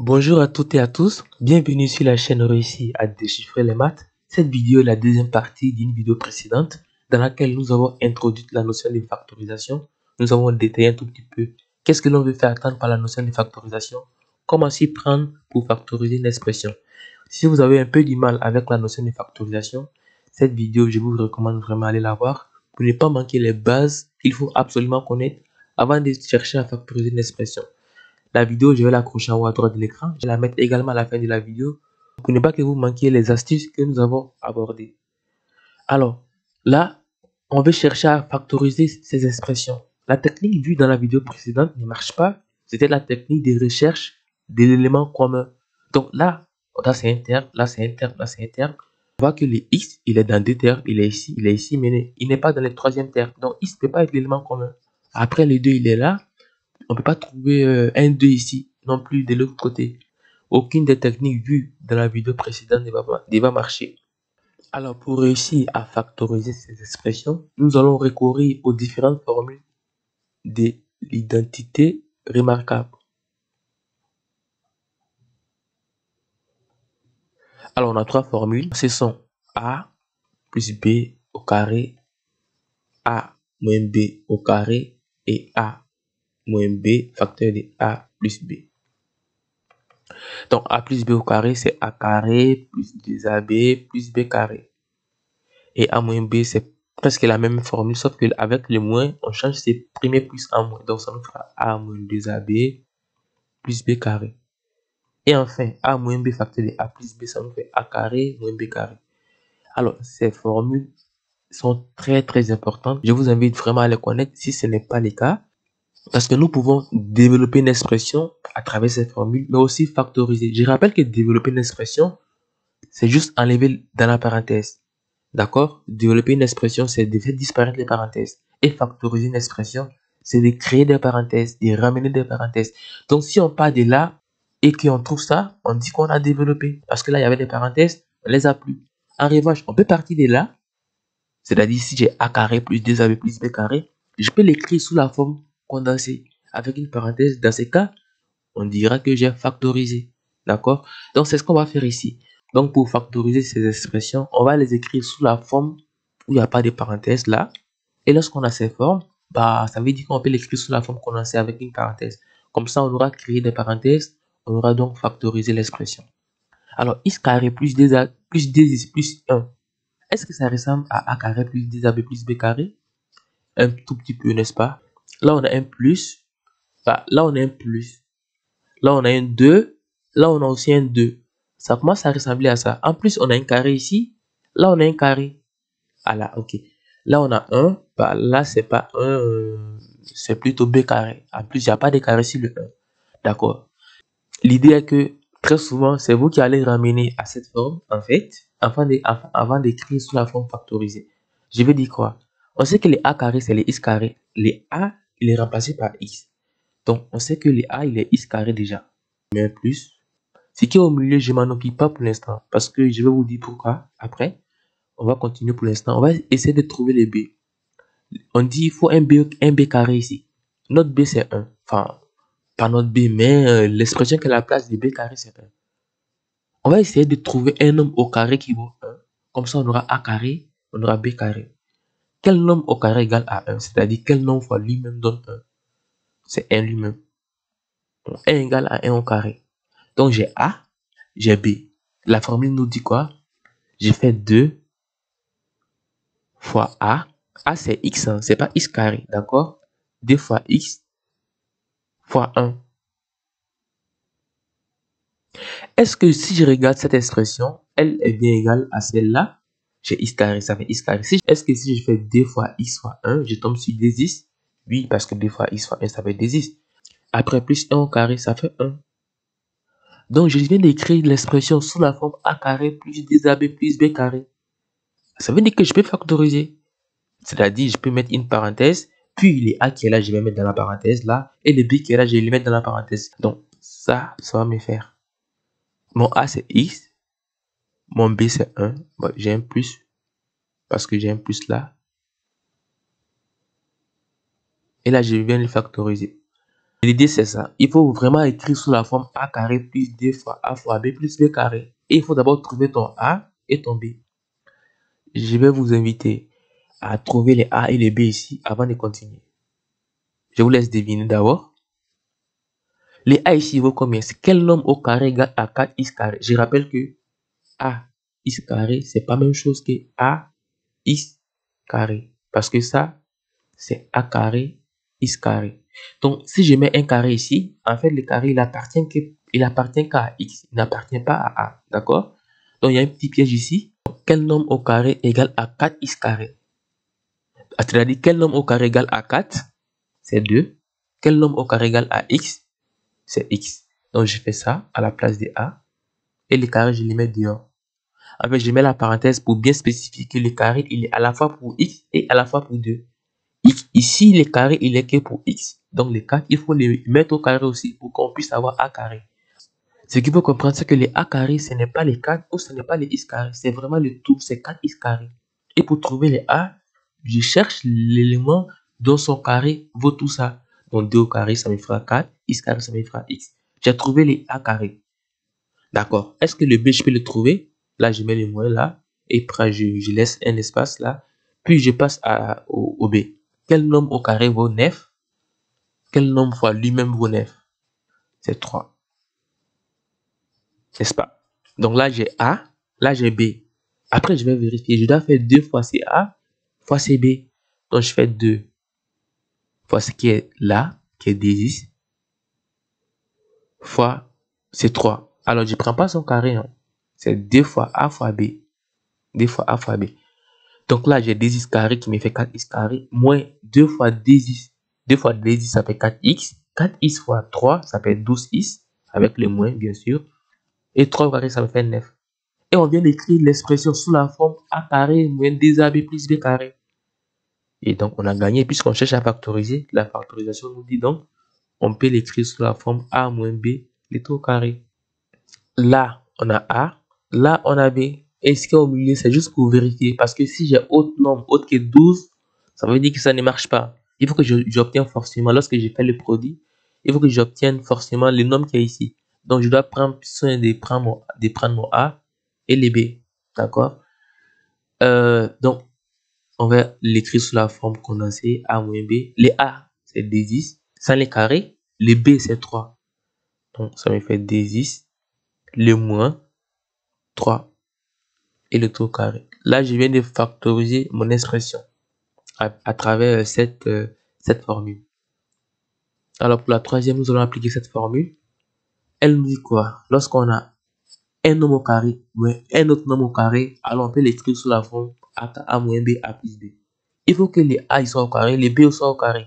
Bonjour à toutes et à tous, bienvenue sur la chaîne Réussi à déchiffrer les maths. Cette vidéo est la deuxième partie d'une vidéo précédente dans laquelle nous avons introduit la notion de factorisation. Nous avons détaillé un tout petit peu qu'est-ce que l'on veut faire attendre par la notion de factorisation, comment s'y prendre pour factoriser une expression. Si vous avez un peu du mal avec la notion de factorisation, cette vidéo, je vous recommande vraiment d'aller la voir pour ne pas manquer les bases qu'il faut absolument connaître avant de chercher à factoriser une expression. La vidéo, je vais l'accrocher en haut à droite de l'écran. Je vais la mettre également à la fin de la vidéo pour ne pas que vous manquiez les astuces que nous avons abordées. Alors, là, on veut chercher à factoriser ces expressions. La technique vue dans la vidéo précédente ne marche pas. C'était la technique de recherche de l'élément commun. Donc là c'est un terme, là c'est un terme, là c'est un terme. On voit que le x, il est dans deux termes, il est ici, mais il n'est pas dans le troisième terme. Donc x ne peut pas être l'élément commun. Après le 2, il est là. On ne peut pas trouver un 2 ici, non plus de l'autre côté. Aucune des techniques vues dans la vidéo précédente ne va marcher. Alors, pour réussir à factoriser ces expressions, nous allons recourir aux différentes formules de l'identité remarquable. Alors, on a trois formules. Ce sont A plus B au carré, A moins B au carré et A moins B facteur de A plus B. Donc, A plus B au carré, c'est A carré plus 2AB plus B carré. Et A moins B, c'est presque la même formule, sauf qu'avec le moins, on change ces premiers plus en moins. Donc, ça nous fera A moins 2AB plus B carré. Et enfin, A moins B facteur de A plus B, ça nous fait A carré moins B carré. Alors, ces formules sont très importantes. Je vous invite vraiment à les connaître si ce n'est pas le cas. Parce que nous pouvons développer une expression à travers ces formules, mais aussi factoriser. Je rappelle que développer une expression, c'est juste enlever dans la parenthèse. D'accord? Développer une expression, c'est de faire disparaître les parenthèses. Et factoriser une expression, c'est de créer des parenthèses, de ramener des parenthèses. Donc, si on part de là et qu'on trouve ça, on dit qu'on a développé. Parce que là, il y avait des parenthèses, on les a plus. En revanche, on peut partir de là. C'est-à-dire, si j'ai A carré plus 2AB plus B carré, je peux l'écrire sous la forme condensée. Avec une parenthèse, dans ce cas, on dira que j'ai factorisé. D'accord? Donc, c'est ce qu'on va faire ici. Donc, pour factoriser ces expressions, on va les écrire sous la forme où il n'y a pas de parenthèse là. Et lorsqu'on a ces formes, bah, ça veut dire qu'on peut l'écrire sous la forme condensée avec une parenthèse. Comme ça, on aura créé des parenthèses. On aura donc factorisé l'expression. Alors, x carré plus 2a plus 2x plus 1. Est-ce que ça ressemble à a carré plus 2ab plus b carré? Un tout petit peu, n'est-ce pas? Là, on a un plus. Bah, là, on a un plus. Là, on a un 2. Là, on a aussi un 2. Ça commence à ressembler à ça. En plus, on a un carré ici. Là, on a un carré. Ah là, ok. Là, on a 1. Bah, là, c'est pas 1. C'est plutôt b carré. En plus, il n'y a pas de carré sur le 1. D'accord. L'idée est que très souvent, c'est vous qui allez ramener à cette forme, en fait, avant d'écrire sous la forme factorisée. Je vais dire quoi? On sait que les a carré, c'est les x carré. Les a, il est remplacé par x. Donc, on sait que les a, il est x carré déjà. Mais un plus. Ce qui est au milieu, je m'en occupe pas pour l'instant. Parce que je vais vous dire pourquoi après. On va continuer pour l'instant. On va essayer de trouver les b. On dit il faut un b carré ici. Notre b, c'est 1. Enfin, pas notre b, mais l'expression qui est à la place de b carré, c'est 1. On va essayer de trouver un nombre au carré qui vaut 1. Comme ça, on aura a carré, on aura b carré. Quel nombre au carré égale à 1? C'est-à-dire quel nombre fois lui-même donne 1? C'est 1 lui-même. Donc, 1 égale à 1 au carré. Donc, j'ai a, j'ai b. La formule nous dit quoi? J'ai fait 2 fois a. A, c'est x, hein, c'est pas x carré, d'accord? 2 fois x fois 1. Est-ce que si je regarde cette expression, elle est bien égale à celle-là? J'ai x carré, ça fait x carré. Est-ce que si je fais 2 fois x fois 1, je tombe sur 2x? Oui, parce que 2 fois x fois 1, ça fait 2x. Après, plus 1 au carré, ça fait 1. Donc, je viens d'écrire l'expression sous la forme a carré plus 2ab plus b carré. Ça veut dire que je peux factoriser. C'est-à-dire, je peux mettre une parenthèse, puis les a qui est là, je vais mettre dans la parenthèse là, et le b qui est là, je vais les mettre dans la parenthèse. Donc, ça va me faire. Mon a, c'est x. Mon b, c'est 1. Bon, j'ai un plus, parce que j'ai un plus là. Et là, je viens le factoriser. L'idée, c'est ça. Il faut vraiment écrire sous la forme a carré plus 2 fois a fois b plus b carré. Et il faut d'abord trouver ton a et ton b. Je vais vous inviter à trouver les a et les b ici avant de continuer. Je vous laisse deviner d'abord. Les a ici vaut combien? C'est quel nombre au carré égale à 4x carré? Je rappelle que a x carré, c'est pas la même chose que a x carré. Parce que ça, c'est a carré x carré. Donc, si je mets un carré ici, en fait, le carré, il appartient qu'à x. Il n'appartient pas à a. D'accord? Donc, il y a un petit piège ici. Quel nombre au carré égale à 4x carré? C'est-à-dire, quel nombre au carré égale à 4? C'est 2. Quel nombre au carré égale à x? C'est x. Donc, je fais ça à la place de a. Et le carré, je les mets dehors. En fait, je mets la parenthèse pour bien spécifier que le carré, il est à la fois pour x et à la fois pour 2. Ici, le carré, il est que pour x. Donc, les 4, il faut les mettre au carré aussi pour qu'on puisse avoir a carré. Ce qu'il faut comprendre, c'est que les a carré, ce n'est pas les 4 ou ce n'est pas les x carré. C'est vraiment le tout, c'est 4x carré. Et pour trouver les a, je cherche l'élément dont son carré vaut tout ça. Donc, 2 au carré, ça me fera 4. X carré, ça me fera x. J'ai trouvé les a carré. D'accord. Est-ce que le b, je peux le trouver? Là, je mets le moins là. Et après, je laisse un espace là. Puis, je passe au b. Quel nombre au carré vaut 9? Quel nombre fois lui-même vaut 9? C'est 3. N'est-ce pas? Donc là, j'ai A, là, j'ai B. Après, je vais vérifier. Je dois faire 2 fois CA fois CB. Donc, je fais 2 fois ce qui est là, qui est D10, fois C3. Alors, je ne prends pas son carré. Hein. C'est 2 fois A fois B. 2 fois A fois B. Donc là, j'ai D10 carré qui me fait 4x carré, moins 2 fois D10. 2 fois D10, ça fait 4x. 4x fois 3, ça fait 12x, avec le moins, bien sûr. Et 3 carré, ça me fait 9. Et on vient d'écrire l'expression sous la forme a carré moins 2ab plus b carré. Et donc, on a gagné puisqu'on cherche à factoriser. La factorisation nous dit donc, on peut l'écrire sous la forme a moins b, l'état au carré. Là, on a a. Là, on a b. Et ce qui est au milieu, c'est juste pour vérifier. Parce que si j'ai autre nombre, autre que 12, ça veut dire que ça ne marche pas. Il faut que j'obtienne forcément, lorsque j'ai fait le produit, il faut que j'obtienne forcément le nombre qui est ici. Donc, je dois prendre soin de prendre mon a et les b. D'accord? Donc, on va l'écrire sous la forme condensée a moins b. Les a, c'est D10. Sans les carrés, les b, c'est 3. Donc, ça me fait D10, le moins 3 et le tout carré. Là, je viens de factoriser mon expression à travers cette formule. Alors, pour la troisième, nous allons appliquer cette formule. Elle nous dit quoi? Lorsqu'on a un nombre au carré moins un autre nombre au carré, alors on peut l'écrire sous la forme a moins b, a plus b. Il faut que les a soient au carré, les b soient au carré.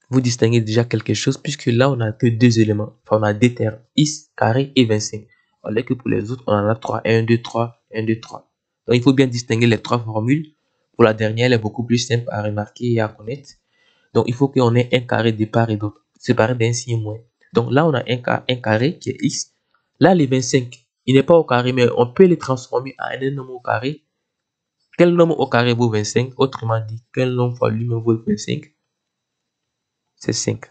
Vous distinguez déjà quelque chose puisque là, on n'a que deux éléments. Enfin, on a deux termes, x carré et 25. Alors que pour les autres, on en a 3. 1, 2, 3, 1, 2, 3. Donc, il faut bien distinguer les trois formules. Pour la dernière, elle est beaucoup plus simple à remarquer et à connaître. Donc, il faut qu'on ait un carré de part et d'autre, séparé d'un signe moins. Donc là, on a un carré qui est x. Là, les 25, il n'est pas au carré, mais on peut les transformer en un nombre au carré. Quel nombre au carré vaut 25? Autrement dit, quel nombre fois lui-même vaut 25? C'est 5.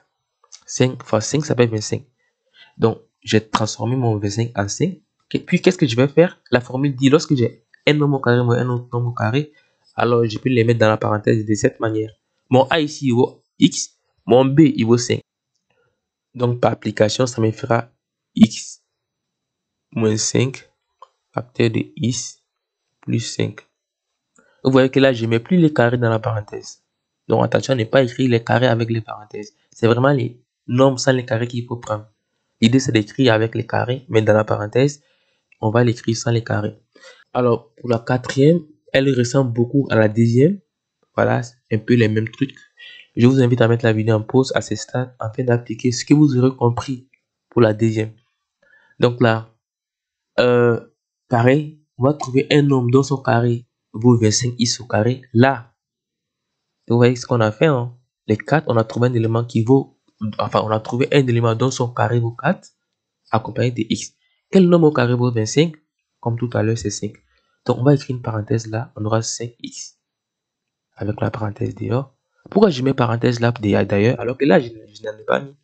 5 fois 5, ça fait 25. Donc, j'ai transformé mon 25 en 5. Puis, qu'est-ce que je vais faire? La formule dit, lorsque j'ai un nombre au carré moins un autre nombre au carré, alors je peux les mettre dans la parenthèse de cette manière. Mon a ici, il vaut x. Mon b, il vaut 5. Donc, par application, ça me fera x moins 5 facteur de x plus 5. Vous voyez que là, je ne mets plus les carrés dans la parenthèse. Donc, attention à ne pas écrire les carrés avec les parenthèses. C'est vraiment les nombres sans les carrés qu'il faut prendre. L'idée, c'est d'écrire avec les carrés, mais dans la parenthèse, on va l'écrire sans les carrés. Alors, pour la quatrième, elle ressemble beaucoup à la deuxième. Voilà, un peu les mêmes trucs. Je vous invite à mettre la vidéo en pause à ce stade afin d'appliquer ce que vous aurez compris pour la deuxième. Donc là, pareil, on va trouver un nombre dont son carré vaut 25x au carré. Là, vous voyez ce qu'on a fait, hein? Les 4, on a trouvé un élément qui vaut, enfin, on a trouvé un élément dont son carré vaut 4, accompagné de x. Quel nombre au carré vaut 25? Comme tout à l'heure, c'est 5. Donc, on va écrire une parenthèse là, on aura 5x. Avec la parenthèse dehors. Pourquoi je mets parenthèse là d'ailleurs, alors que là, je n'en ai pas mis?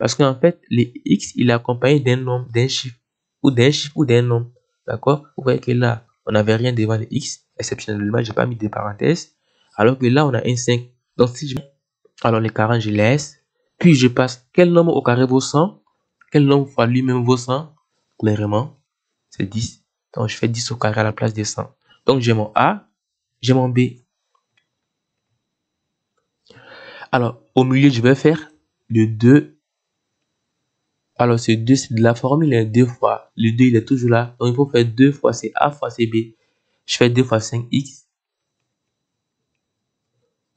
Parce qu'en fait, les x, il est accompagné d'un nombre, d'un chiffre, ou d'un nombre. D'accord? Vous voyez que là, on n'avait rien devant les x. Exceptionnellement, j'ai pas mis de parenthèses. Alors que là, on a un 5. Donc, si je... Alors, les 40, je laisse. Puis, je passe quel nombre au carré vaut 100? Quel nombre fois lui-même vaut 100? Clairement, c'est 10. Donc, je fais 10 au carré à la place de 100. Donc, j'ai mon A, j'ai mon B. Alors, au milieu, je vais faire le 2. Alors, ce 2, c'est de la formule, il est 2 fois. Le 2, il est toujours là. Donc, il faut faire 2 fois c'est A fois c'est B. Je fais 2 fois 5x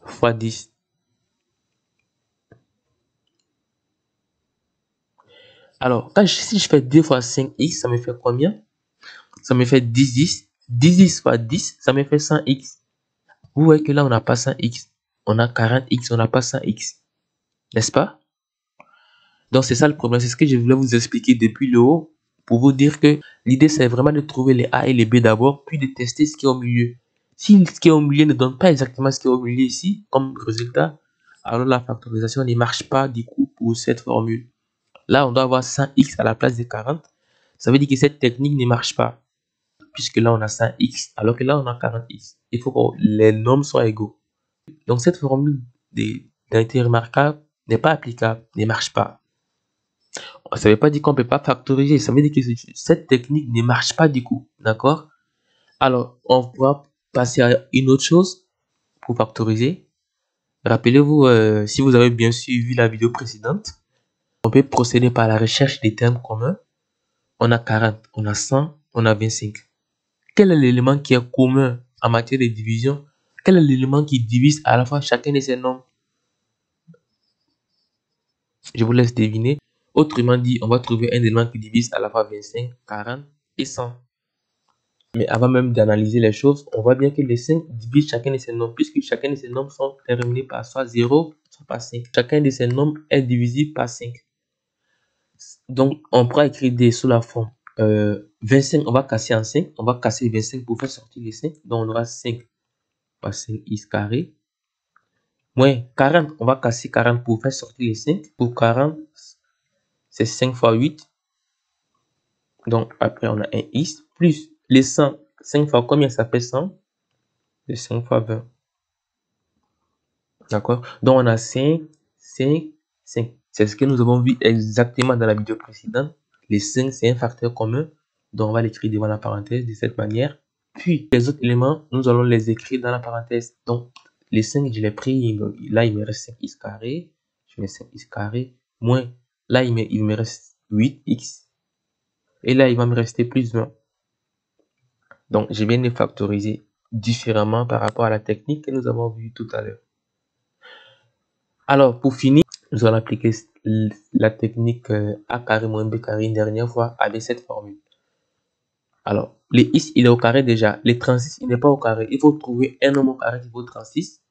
fois 10. Alors, si je fais 2 fois 5x, ça me fait combien? Ça me fait 10, 10. 10 fois 10, ça me fait 100x. Vous voyez que là, on n'a pas 100x. On a 40x, on n'a pas 100x. N'est-ce pas? Donc, c'est ça le problème. C'est ce que je voulais vous expliquer depuis le haut pour vous dire que l'idée, c'est vraiment de trouver les A et les B d'abord, puis de tester ce qui est au milieu. Si ce qui est au milieu ne donne pas exactement ce qui est au milieu ici, comme résultat, alors la factorisation ne marche pas du coup pour cette formule. Là, on doit avoir 100x à la place de 40. Ça veut dire que cette technique ne marche pas. Puisque là, on a 100x, alors que là, on a 40x. Il faut que les nombres soient égaux. Donc, cette formule d'unité remarquable n'est pas applicable, ne marche pas. Ça ne veut pas dire qu'on ne peut pas factoriser. Ça veut dire que cette technique ne marche pas du coup. D'accord? Alors, on pourra passer à une autre chose pour factoriser. Rappelez-vous, si vous avez bien suivi la vidéo précédente, on peut procéder par la recherche des termes communs. On a 40, on a 100, on a 25. Quel est l'élément qui est commun en matière de division? Quel est l'élément qui divise à la fois chacun de ces nombres? Je vous laisse deviner. Autrement dit, on va trouver un élément qui divise à la fois 25, 40 et 100. Mais avant même d'analyser les choses, on voit bien que les 5 divisent chacun de ces nombres, puisque chacun de ces nombres sont terminés par soit 0, soit par 5. Chacun de ces nombres est divisible par 5. Donc, on pourra écrire D sous la forme 25, on va casser en 5. On va casser 25 pour faire sortir les 5. Donc, on aura 5 par 5x carré. Moins 40, on va casser 40 pour faire sortir les 5. Pour 40, c'est 5 fois 8. Donc, après, on a un x. Plus les 100. 5 fois combien ça fait 100? C'est 5 fois 20. D'accord? Donc, on a 5, 5, 5. C'est ce que nous avons vu exactement dans la vidéo précédente. Les 5, c'est un facteur commun. Donc, on va l'écrire devant la parenthèse de cette manière. Puis, les autres éléments, nous allons les écrire dans la parenthèse. Donc, les 5, je l'ai pris. Là, il me reste 5x carré. Je mets 5x carré. Moins, là, il me reste 8x. Et là, il va me rester plus 20. Donc, je viens de factoriser différemment par rapport à la technique que nous avons vue tout à l'heure. Alors, pour finir, nous allons appliquer la technique A carré moins B carré une dernière fois avec cette formule. Alors, les x, il est au carré déjà. Les 36, il n'est pas au carré. Il faut trouver un nombre au carré qui vaut 36.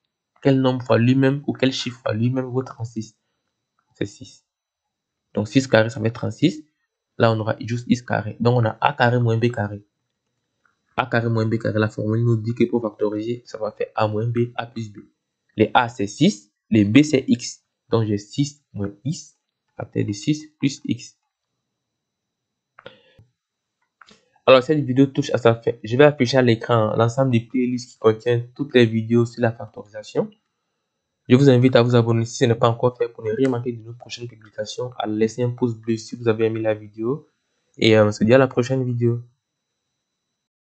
Quel nombre fois lui-même ou quel chiffre fois lui-même vaut 36? C'est 6. Donc, 6 carré, ça fait 36. Là, on aura juste x carré. Donc, on a A carré moins B carré. A carré moins B carré, la formule nous dit que pour factoriser, ça va faire A moins B, A plus B. Les A, c'est 6. Les B, c'est x. Donc, j'ai 6 moins x, facteur de 6 plus x. Alors, cette vidéo touche à sa fin. Je vais afficher à l'écran l'ensemble des playlists qui contiennent toutes les vidéos sur la factorisation. Je vous invite à vous abonner si ce n'est pas encore fait pour ne rien manquer de nos prochaines publications. À laisser un pouce bleu si vous avez aimé la vidéo. Et on se dit à la prochaine vidéo.